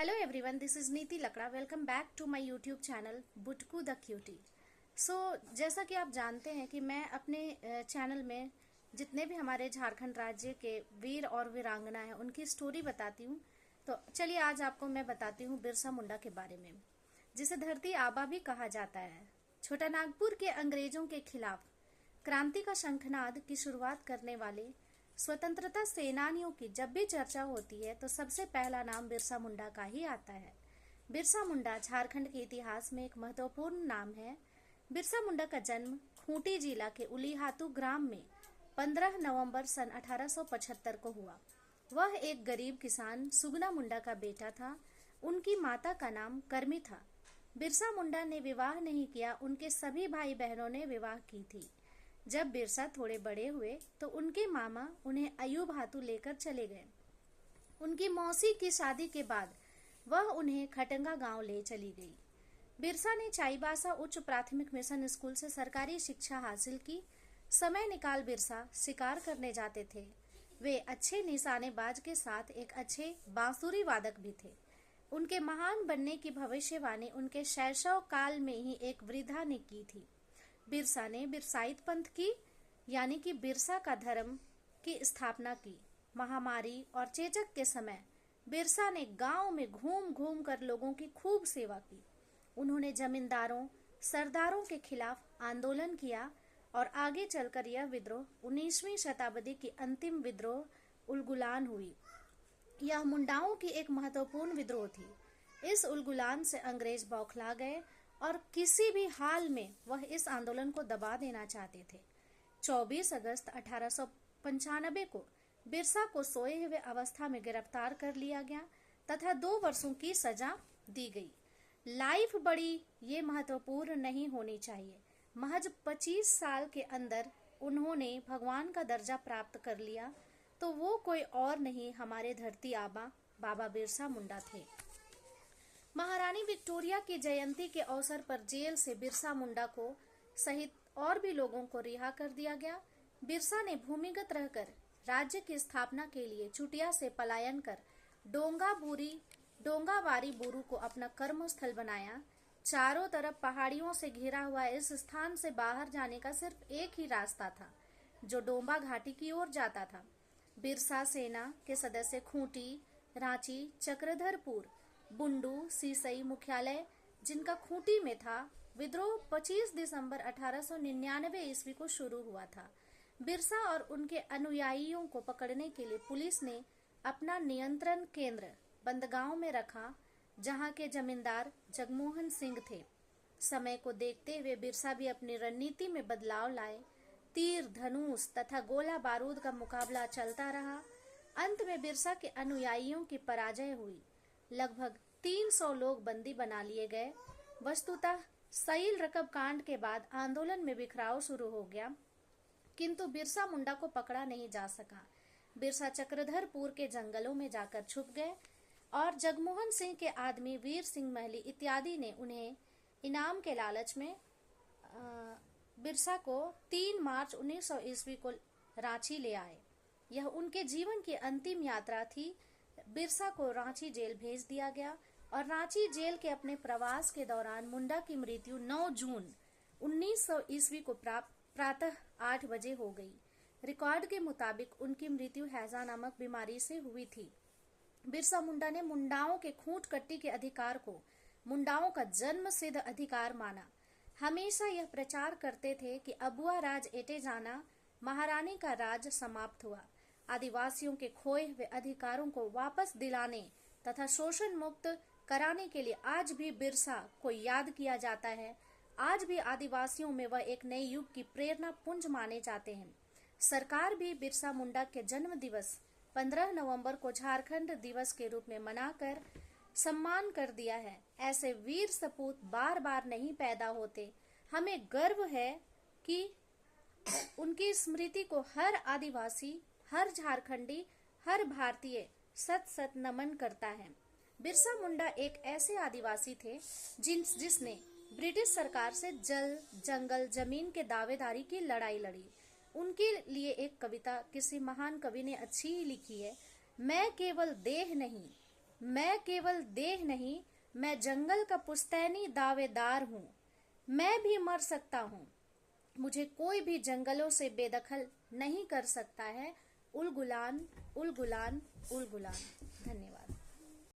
Hello everyone, this is Niti Lakra. Welcome back to my YouTube channel Butku the cutie. जैसा कि आप जानते हैं कि मैं अपने चैनल में जितने भी हमारे झारखंड राज्य के वीर और वीरांगना हैं उनकी स्टोरी बताती हूँ। तो चलिए आज आपको मैं बताती हूँ बिरसा मुंडा के बारे में, जिसे धरती आबा भी कहा जाता है। छोटा नागपुर के अंग्रेजों के खिलाफ क्रांति का शंखनाद की शुरुआत करने वाले स्वतंत्रता सेनानियों की जब भी चर्चा होती है तो सबसे पहला नाम बिरसा मुंडा का ही आता है। बिरसा मुंडा झारखंड के इतिहास में एक महत्वपूर्ण नाम है। बिरसा मुंडा का जन्म खूंटी जिला के उलीहातू ग्राम में 15 नवंबर सन 1875 को हुआ। वह एक गरीब किसान सुगना मुंडा का बेटा था। उनकी माता का नाम करमी था। बिरसा मुंडा ने विवाह नहीं किया, उनके सभी भाई बहनों ने विवाह की थी। जब बिरसा थोड़े बड़े हुए तो उनके मामा उन्हें अयूब हाथू लेकर चले गए। उनकी मौसी की शादी के बाद वह उन्हें खटंगा गांव ले चली गई। बिरसा ने चाईबासा उच्च प्राथमिक मिशन स्कूल से सरकारी शिक्षा हासिल की। समय निकाल बिरसा शिकार करने जाते थे। वे अच्छे निशानेबाज के साथ एक अच्छे बांसुरी वादक भी थे। उनके महान बनने की भविष्यवाणी उनके शैशव काल में ही एक वृद्धा ने की थी। बिरसा ने बिरसाइत पंथ की यानी कि बिरसा का धर्म की स्थापना की। महामारी और चेचक के समय बिरसा ने गांव में घूम घूम कर लोगों की खूब सेवा की। उन्होंने जमींदारों सरदारों के खिलाफ आंदोलन किया और आगे चलकर यह विद्रोह 19वीं शताब्दी की अंतिम विद्रोह उलगुलान हुई। यह मुंडाओं की एक महत्वपूर्ण विद्रोह थी। इस उलगुलान से अंग्रेज बौखला गए और किसी भी हाल में वह इस आंदोलन को दबा देना चाहते थे। 24 अगस्त 1895 को बिरसा को सोए हुए अवस्था में गिरफ्तार कर लिया गया तथा 2 वर्षों की सजा दी गई। लाइफ बड़ी ये महत्वपूर्ण नहीं होनी चाहिए। महज 25 साल के अंदर उन्होंने भगवान का दर्जा प्राप्त कर लिया तो वो कोई और नहीं, हमारे धरती आबा बाबा बिरसा मुंडा थे। महारानी विक्टोरिया की जयंती के अवसर पर जेल से बिरसा मुंडा को सहित और भी लोगों को रिहा कर दिया गया। बिरसा ने भूमिगत रहकर राज्य की स्थापना के लिए चुटिया से पलायन कर डोंगावारी बुरु को अपना कर्मस्थल बनाया। चारों तरफ पहाड़ियों से घिरा हुआ इस स्थान से बाहर जाने का सिर्फ एक ही रास्ता था, जो डोंबा घाटी की ओर जाता था। बिरसा सेना के सदस्य खूंटी, रांची, चक्रधरपुर, बुंडू, सीसई मुख्यालय जिनका खूंटी में था। विद्रोह 25 दिसंबर 1899 ईस्वी को शुरू हुआ था। बिरसा और उनके अनुयायियों को पकड़ने के लिए पुलिस ने अपना नियंत्रण केंद्र बंदगांव में रखा, जहां के जमींदार जगमोहन सिंह थे। समय को देखते हुए बिरसा भी अपनी रणनीति में बदलाव लाए। तीर धनुष तथा गोला बारूद का मुकाबला चलता रहा। अंत में बिरसा के अनुयायियों की पराजय हुई। लगभग 300 लोग बंदी बना लिए गए। वस्तुतः सईल रकब कांड के बाद आंदोलन में बिखराव शुरू हो गया, किंतु बिरसा मुंडा को पकड़ा नहीं जा सका। बिरसा चक्रधरपुर के जंगलों में जाकर छुप गए और जगमोहन सिंह के आदमी वीर सिंह महली इत्यादि ने उन्हें इनाम के लालच में बिरसा को 3 मार्च 1900 ईस्वी को रांची ले आए। यह उनके जीवन की अंतिम यात्रा थी। बिरसा को रांची जेल भेज दिया गया और रांची जेल के अपने प्रवास के दौरान मुंडा की मृत्यु 9 जून 1900 ईस्वी को प्रातः 8 बजे हो गई। रिकॉर्ड के मुताबिक उनकी मृत्यु हैजा नामक बीमारी से हुई थी। बिरसा मुंडा ने मुंडाओं के खूंट कट्टी के अधिकार को मुंडाओं का जन्म सिद्ध अधिकार माना। हमेशा यह प्रचार करते थे कि अबुआ राज एटे जाना, महारानी का राज समाप्त हुआ। आदिवासियों के खोए हुए अधिकारों को वापस दिलाने तथा शोषण मुक्त कराने के लिए आज भी बिरसा को याद किया जाता है। आज भी आदिवासियों में वह एक नए युग की प्रेरणा पुंज माने जाते हैं। सरकार भी बिरसा मुंडा के जन्म दिवस 15 नवंबर को झारखंड दिवस के रूप में मनाकर सम्मान कर दिया है। ऐसे वीर सपूत बार बार नहीं पैदा होते। हमें गर्व है कि उनकी स्मृति को हर आदिवासी, हर झारखंडी, हर भारतीय सत सत नमन करता है। बिरसा मुंडा एक ऐसे आदिवासी थे जिसने ब्रिटिश सरकार से जल, जंगल, जमीन के दावेदारी की लड़ाई लड़ी। उनके लिए एक कविता किसी महान कवि ने अच्छी ही लिखी है। मैं केवल देह नहीं, मैं केवल देह नहीं, मैं जंगल का पुश्तैनी दावेदार हूँ। मैं भी मर सकता हूँ, मुझे कोई भी जंगलों से बेदखल नहीं कर सकता है। उल गुलान, उल गुलान, उल गुलान। धन्यवाद।